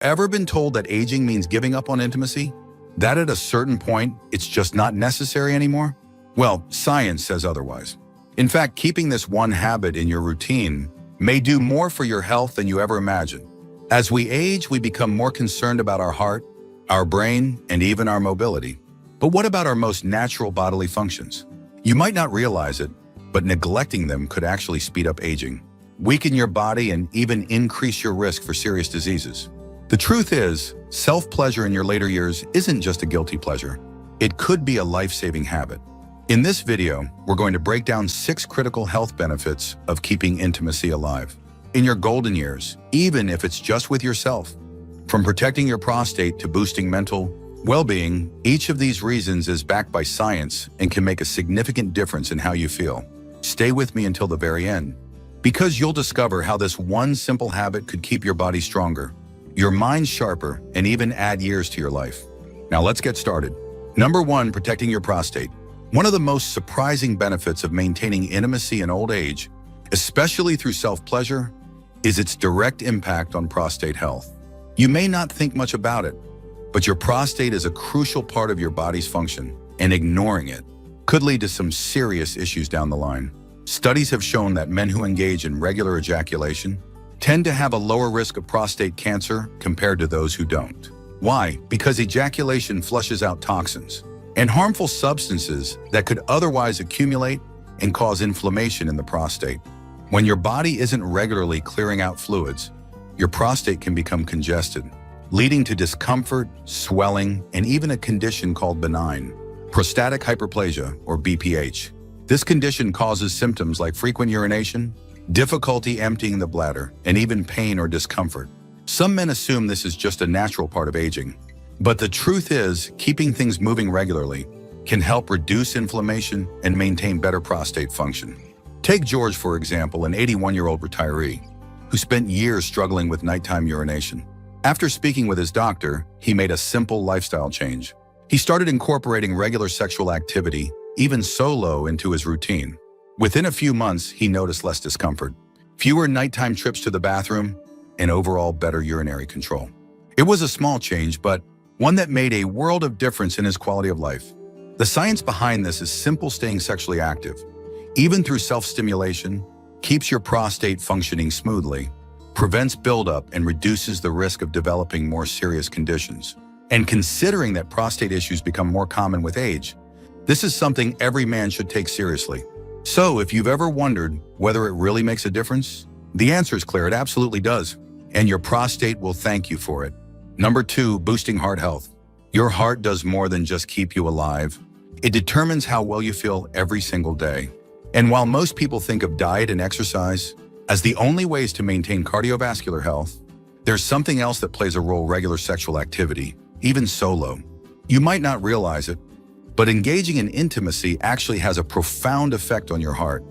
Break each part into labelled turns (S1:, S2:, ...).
S1: Ever been told that aging means giving up on intimacy? That at a certain point, it's just not necessary anymore? Well, science says otherwise. In fact, keeping this one habit in your routine may do more for your health than you ever imagined. As we age, we become more concerned about our heart, our brain, and even our mobility. But what about our most natural bodily functions? You might not realize it, but neglecting them could actually speed up aging, weaken your body, and even increase your risk for serious diseases. The truth is, self-pleasure in your later years isn't just a guilty pleasure. It could be a life-saving habit. In this video, we're going to break down 6 critical health benefits of keeping intimacy alive in your golden years, even if it's just with yourself. From protecting your prostate to boosting mental well-being, each of these reasons is backed by science and can make a significant difference in how you feel. Stay with me until the very end, because you'll discover how this one simple habit could keep your body stronger, your mind sharper, and even add years to your life. Now let's get started. Number 1, protecting your prostate. One of the most surprising benefits of maintaining intimacy in old age, especially through self-pleasure, is its direct impact on prostate health. You may not think much about it, but your prostate is a crucial part of your body's function, and ignoring it could lead to some serious issues down the line. Studies have shown that men who engage in regular ejaculation tend to have a lower risk of prostate cancer compared to those who don't. Why? Because ejaculation flushes out toxins and harmful substances that could otherwise accumulate and cause inflammation in the prostate. When your body isn't regularly clearing out fluids, your prostate can become congested, leading to discomfort, swelling, and even a condition called benign prostatic hyperplasia, or BPH. This condition causes symptoms like frequent urination, difficulty emptying the bladder, and even pain or discomfort. Some men assume this is just a natural part of aging, but the truth is, keeping things moving regularly can help reduce inflammation and maintain better prostate function. Take George, for example, an 81-year-old retiree who spent years struggling with nighttime urination. After speaking with his doctor, he made a simple lifestyle change. He started incorporating regular sexual activity, even solo, into his routine. Within a few months, he noticed less discomfort, fewer nighttime trips to the bathroom, and overall better urinary control. It was a small change, but one that made a world of difference in his quality of life. The science behind this is simple: staying sexually active, even through self-stimulation, keeps your prostate functioning smoothly, prevents buildup, and reduces the risk of developing more serious conditions. And considering that prostate issues become more common with age, this is something every man should take seriously. So if you've ever wondered whether it really makes a difference, the answer is clear: it absolutely does. And your prostate will thank you for it. Number 2, boosting heart health. Your heart does more than just keep you alive. It determines how well you feel every single day. And while most people think of diet and exercise as the only ways to maintain cardiovascular health, there's something else that plays a role: regular sexual activity, even solo. You might not realize it, but engaging in intimacy actually has a profound effect on your heart,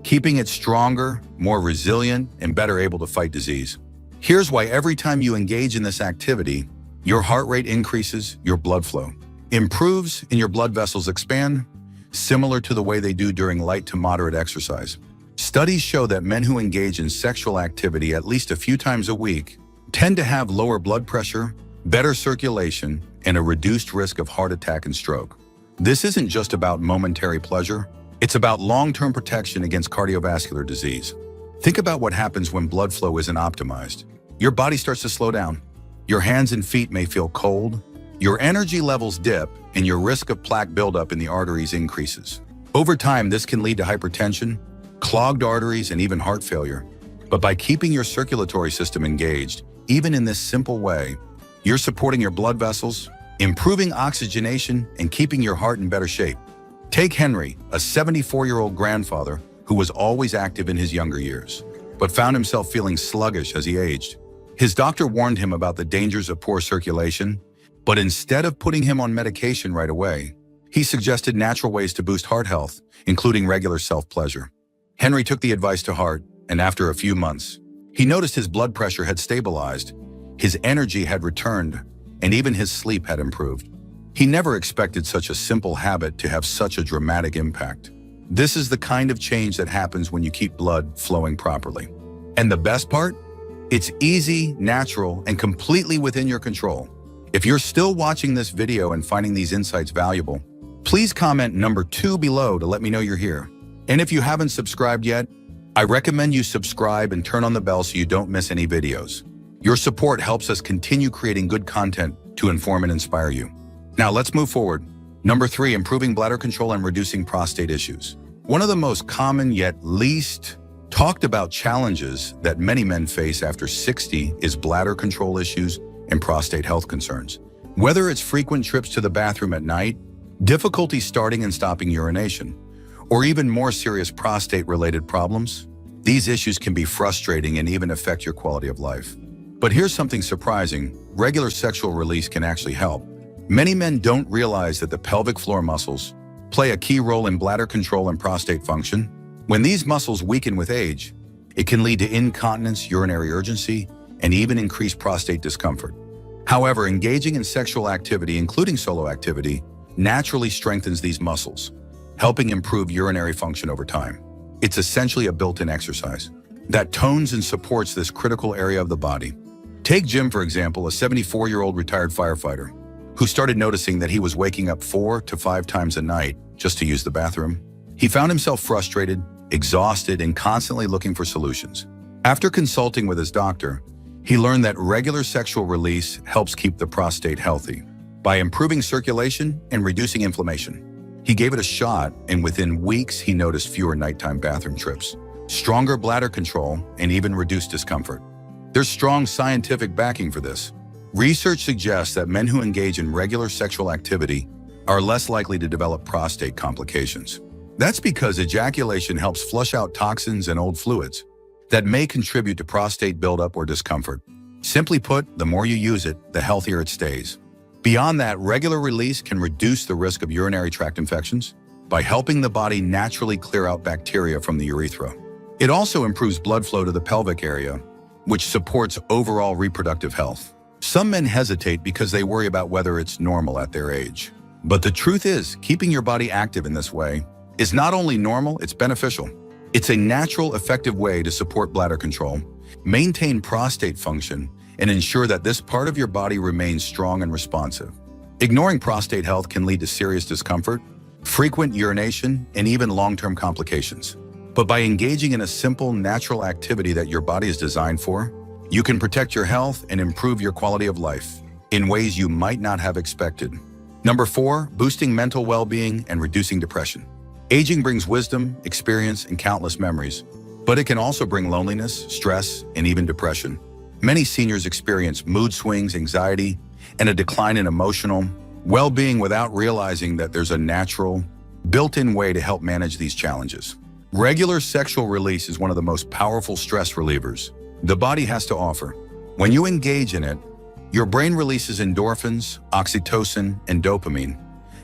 S1: keeping it stronger, more resilient, and better able to fight disease. Here's why: every time you engage in this activity, your heart rate increases, your blood flow improves, and your blood vessels expand, similar to the way they do during light to moderate exercise. Studies show that men who engage in sexual activity at least a few times a week tend to have lower blood pressure, better circulation, and a reduced risk of heart attack and stroke. This isn't just about momentary pleasure, it's about long-term protection against cardiovascular disease. Think about what happens when blood flow isn't optimized. Your body starts to slow down. Your hands and feet may feel cold, your energy levels dip, and your risk of plaque buildup in the arteries increases. Over time, this can lead to hypertension, clogged arteries, and even heart failure. But by keeping your circulatory system engaged, even in this simple way, you're supporting your blood vessels, improving oxygenation, and keeping your heart in better shape. Take Henry, a 74-year-old grandfather who was always active in his younger years, but found himself feeling sluggish as he aged. His doctor warned him about the dangers of poor circulation, but instead of putting him on medication right away, he suggested natural ways to boost heart health, including regular self-pleasure. Henry took the advice to heart, and after a few months, he noticed his blood pressure had stabilized, his energy had returned, and even his sleep had improved. He never expected such a simple habit to have such a dramatic impact. This is the kind of change that happens when you keep blood flowing properly. And the best part? It's easy, natural, and completely within your control. If you're still watching this video and finding these insights valuable, please comment number 2 below to let me know you're here. And if you haven't subscribed yet, I recommend you subscribe and turn on the bell so you don't miss any videos. Your support helps us continue creating good content to inform and inspire you. Now let's move forward. Number 3, improving bladder control and reducing prostate issues. One of the most common yet least talked about challenges that many men face after 60 is bladder control issues and prostate health concerns. Whether it's frequent trips to the bathroom at night, difficulty starting and stopping urination, or even more serious prostate-related problems, these issues can be frustrating and even affect your quality of life. But here's something surprising: regular sexual release can actually help. Many men don't realize that the pelvic floor muscles play a key role in bladder control and prostate function. When these muscles weaken with age, it can lead to incontinence, urinary urgency, and even increased prostate discomfort. However, engaging in sexual activity, including solo activity, naturally strengthens these muscles, helping improve urinary function over time. It's essentially a built-in exercise that tones and supports this critical area of the body. Take Jim, for example, a 74-year-old retired firefighter who started noticing that he was waking up 4 to 5 times a night just to use the bathroom. He found himself frustrated, exhausted, and constantly looking for solutions. After consulting with his doctor, he learned that regular sexual release helps keep the prostate healthy by improving circulation and reducing inflammation. He gave it a shot, and within weeks, he noticed fewer nighttime bathroom trips, stronger bladder control, and even reduced discomfort. There's strong scientific backing for this. Research suggests that men who engage in regular sexual activity are less likely to develop prostate complications. That's because ejaculation helps flush out toxins and old fluids that may contribute to prostate buildup or discomfort. Simply put, the more you use it, the healthier it stays. Beyond that, regular release can reduce the risk of urinary tract infections by helping the body naturally clear out bacteria from the urethra. It also improves blood flow to the pelvic area, which supports overall reproductive health. Some men hesitate because they worry about whether it's normal at their age. But the truth is, keeping your body active in this way is not only normal, it's beneficial. It's a natural, effective way to support bladder control, maintain prostate function, and ensure that this part of your body remains strong and responsive. Ignoring prostate health can lead to serious discomfort, frequent urination, and even long-term complications. But by engaging in a simple, natural activity that your body is designed for, you can protect your health and improve your quality of life in ways you might not have expected. Number 4, boosting mental well-being and reducing depression. Aging brings wisdom, experience, and countless memories, but it can also bring loneliness, stress, and even depression. Many seniors experience mood swings, anxiety, and a decline in emotional well-being without realizing that there's a natural, built-in way to help manage these challenges. Regular sexual release is one of the most powerful stress relievers the body has to offer. When you engage in it, your brain releases endorphins, oxytocin, and dopamine,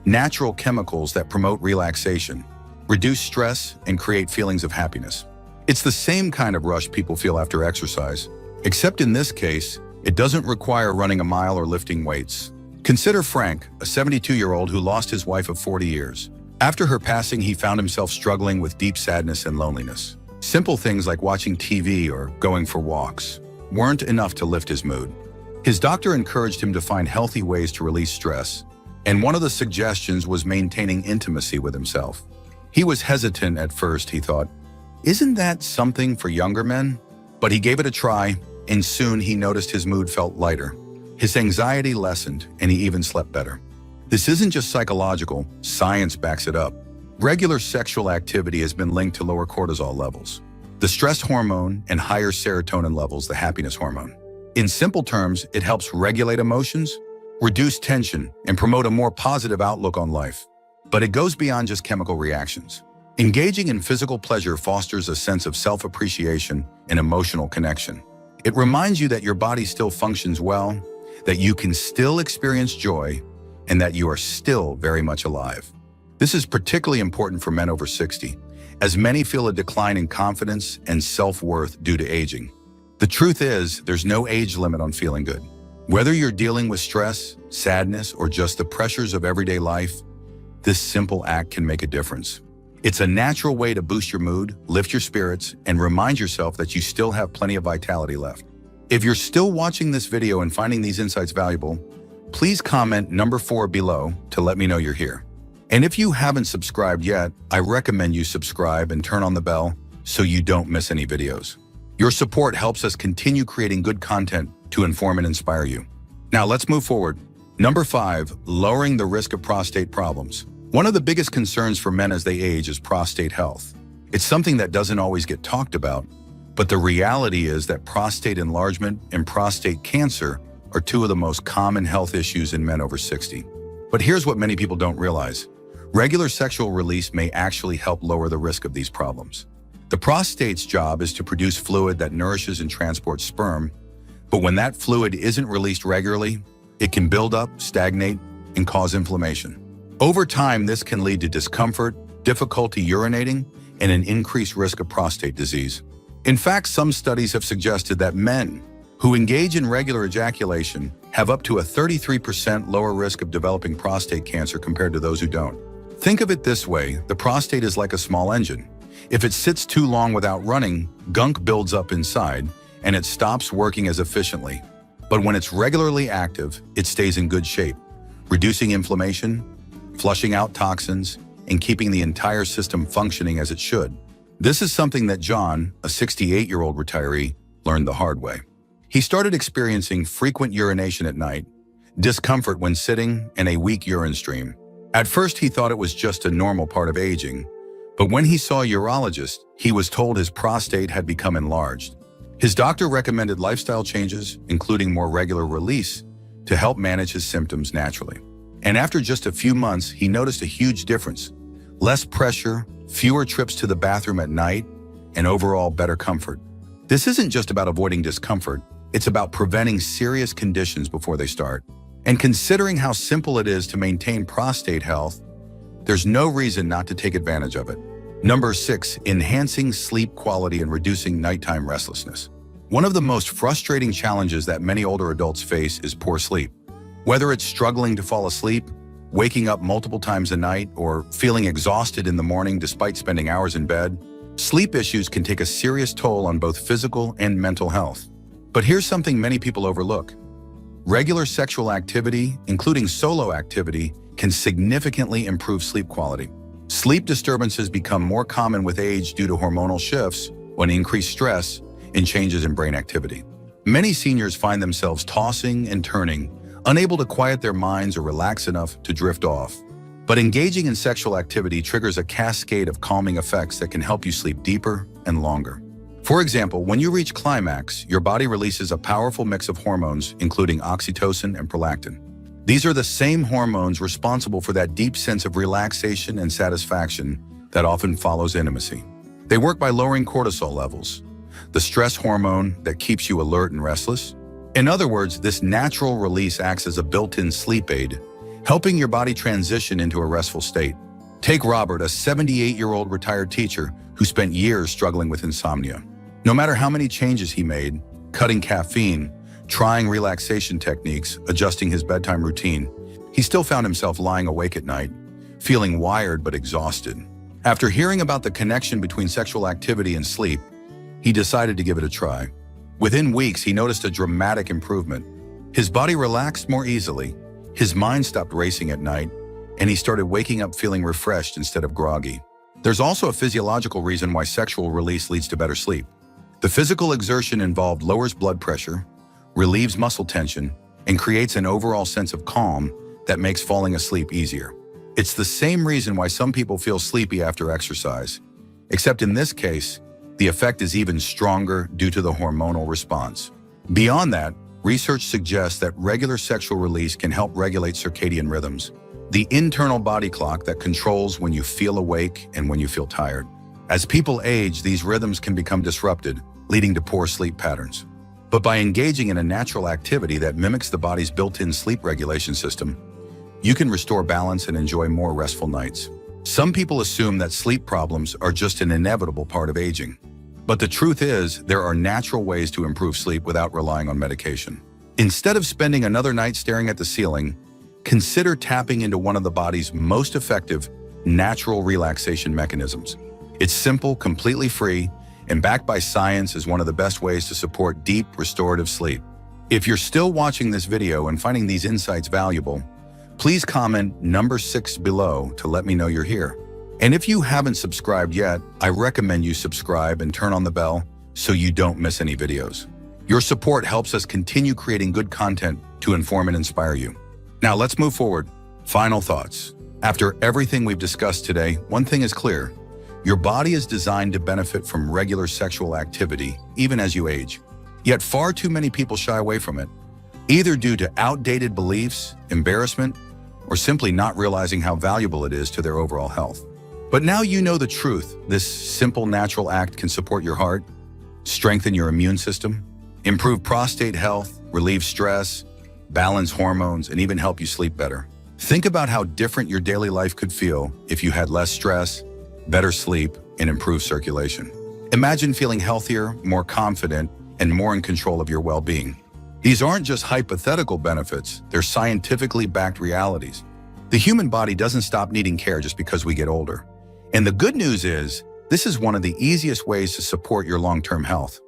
S1: natural chemicals that promote relaxation, reduce stress, and create feelings of happiness. It's the same kind of rush people feel after exercise, except in this case, it doesn't require running a mile or lifting weights. Consider Frank, a 72-year-old who lost his wife of 40 years. After her passing, he found himself struggling with deep sadness and loneliness. Simple things like watching TV or going for walks weren't enough to lift his mood. His doctor encouraged him to find healthy ways to release stress, and one of the suggestions was maintaining intimacy with himself. He was hesitant at first. He thought, "Isn't that something for younger men?" But he gave it a try, and soon he noticed his mood felt lighter. His anxiety lessened, and he even slept better. This isn't just psychological, science backs it up. Regular sexual activity has been linked to lower cortisol levels, the stress hormone, and higher serotonin levels, the happiness hormone. In simple terms, it helps regulate emotions, reduce tension, and promote a more positive outlook on life. But it goes beyond just chemical reactions. Engaging in physical pleasure fosters a sense of self-appreciation and emotional connection. It reminds you that your body still functions well, that you can still experience joy, and that you are still very much alive. This is particularly important for men over 60, as many feel a decline in confidence and self-worth due to aging. The truth is, there's no age limit on feeling good. Whether you're dealing with stress, sadness, or just the pressures of everyday life, this simple act can make a difference. It's a natural way to boost your mood, lift your spirits, and remind yourself that you still have plenty of vitality left. If you're still watching this video and finding these insights valuable, please comment number 4 below to let me know you're here. And if you haven't subscribed yet, I recommend you subscribe and turn on the bell so you don't miss any videos. Your support helps us continue creating good content to inform and inspire you. Now let's move forward. Number 5, lowering the risk of prostate problems. One of the biggest concerns for men as they age is prostate health. It's something that doesn't always get talked about, but the reality is that prostate enlargement and prostate cancer are two of the most common health issues in men over 60. But here's what many people don't realize. Regular sexual release may actually help lower the risk of these problems. The prostate's job is to produce fluid that nourishes and transports sperm, but when that fluid isn't released regularly, it can build up, stagnate, and cause inflammation. Over time, this can lead to discomfort, difficulty urinating, and an increased risk of prostate disease. In fact, some studies have suggested that men who engage in regular ejaculation have up to a 33% lower risk of developing prostate cancer compared to those who don't. Think of it this way, the prostate is like a small engine. If it sits too long without running, gunk builds up inside, and it stops working as efficiently. But when it's regularly active, it stays in good shape, reducing inflammation, flushing out toxins, and keeping the entire system functioning as it should. This is something that John, a 68-year-old retiree, learned the hard way. He started experiencing frequent urination at night, discomfort when sitting, and a weak urine stream. At first, he thought it was just a normal part of aging, but when he saw a urologist, he was told his prostate had become enlarged. His doctor recommended lifestyle changes, including more regular release, to help manage his symptoms naturally. And after just a few months, he noticed a huge difference. Less pressure, fewer trips to the bathroom at night, and overall better comfort. This isn't just about avoiding discomfort, it's about preventing serious conditions before they start. And considering how simple it is to maintain prostate health, there's no reason not to take advantage of it. Number 6, enhancing sleep quality and reducing nighttime restlessness. One of the most frustrating challenges that many older adults face is poor sleep. Whether it's struggling to fall asleep, waking up multiple times a night, or feeling exhausted in the morning despite spending hours in bed, sleep issues can take a serious toll on both physical and mental health. But here's something many people overlook. Regular sexual activity, including solo activity, can significantly improve sleep quality. Sleep disturbances become more common with age due to hormonal shifts, when increased stress, and changes in brain activity. Many seniors find themselves tossing and turning, unable to quiet their minds or relax enough to drift off. But engaging in sexual activity triggers a cascade of calming effects that can help you sleep deeper and longer. For example, when you reach climax, your body releases a powerful mix of hormones, including oxytocin and prolactin. These are the same hormones responsible for that deep sense of relaxation and satisfaction that often follows intimacy. They work by lowering cortisol levels, the stress hormone that keeps you alert and restless. In other words, this natural release acts as a built-in sleep aid, helping your body transition into a restful state. Take Robert, a 78-year-old retired teacher who spent years struggling with insomnia. No matter how many changes he made, cutting caffeine, trying relaxation techniques, adjusting his bedtime routine, he still found himself lying awake at night, feeling wired but exhausted. After hearing about the connection between sexual activity and sleep, he decided to give it a try. Within weeks, he noticed a dramatic improvement. His body relaxed more easily, his mind stopped racing at night, and he started waking up feeling refreshed instead of groggy. There's also a physiological reason why sexual release leads to better sleep. The physical exertion involved lowers blood pressure, relieves muscle tension, and creates an overall sense of calm that makes falling asleep easier. It's the same reason why some people feel sleepy after exercise, except in this case, the effect is even stronger due to the hormonal response. Beyond that, research suggests that regular sexual release can help regulate circadian rhythms, the internal body clock that controls when you feel awake and when you feel tired. As people age, these rhythms can become disrupted, leading to poor sleep patterns. But by engaging in a natural activity that mimics the body's built-in sleep regulation system, you can restore balance and enjoy more restful nights. Some people assume that sleep problems are just an inevitable part of aging. But the truth is, there are natural ways to improve sleep without relying on medication. Instead of spending another night staring at the ceiling, consider tapping into one of the body's most effective natural relaxation mechanisms. It's simple, completely free, and backed by science is one of the best ways to support deep, restorative sleep. If you're still watching this video and finding these insights valuable, please comment number 6 below to let me know you're here. And if you haven't subscribed yet, I recommend you subscribe and turn on the bell so you don't miss any videos. Your support helps us continue creating good content to inform and inspire you. Now let's move forward. Final thoughts. After everything we've discussed today, one thing is clear. Your body is designed to benefit from regular sexual activity, even as you age. Yet far too many people shy away from it, either due to outdated beliefs, embarrassment, or simply not realizing how valuable it is to their overall health. But now you know the truth. This simple natural act can support your heart, strengthen your immune system, improve prostate health, relieve stress, balance hormones, and even help you sleep better. Think about how different your daily life could feel if you had less stress, better sleep, and improved circulation. Imagine feeling healthier, more confident, and more in control of your well-being. These aren't just hypothetical benefits, they're scientifically backed realities. The human body doesn't stop needing care just because we get older. And the good news is, this is one of the easiest ways to support your long-term health.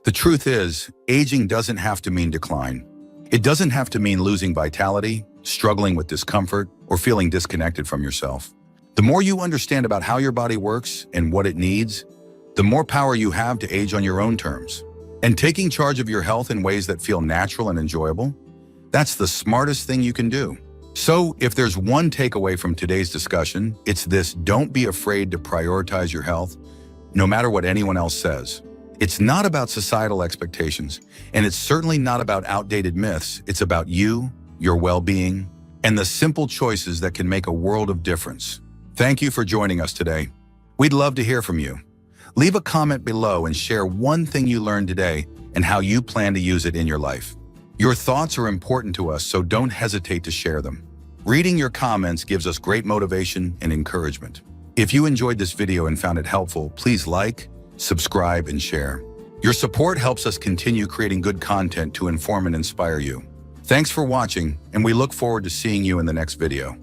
S1: The truth is, aging doesn't have to mean decline. It doesn't have to mean losing vitality, struggling with discomfort, or feeling disconnected from yourself. The more you understand about how your body works and what it needs, the more power you have to age on your own terms. And taking charge of your health in ways that feel natural and enjoyable, that's the smartest thing you can do. So, if there's one takeaway from today's discussion, it's this: don't be afraid to prioritize your health, no matter what anyone else says. It's not about societal expectations, and it's certainly not about outdated myths. It's about you, your well-being, and the simple choices that can make a world of difference. Thank you for joining us today. We'd love to hear from you. Leave a comment below and share one thing you learned today and how you plan to use it in your life. Your thoughts are important to us, so don't hesitate to share them. Reading your comments gives us great motivation and encouragement. If you enjoyed this video and found it helpful, please like, subscribe, and share. Your support helps us continue creating good content to inform and inspire you. Thanks for watching, and we look forward to seeing you in the next video.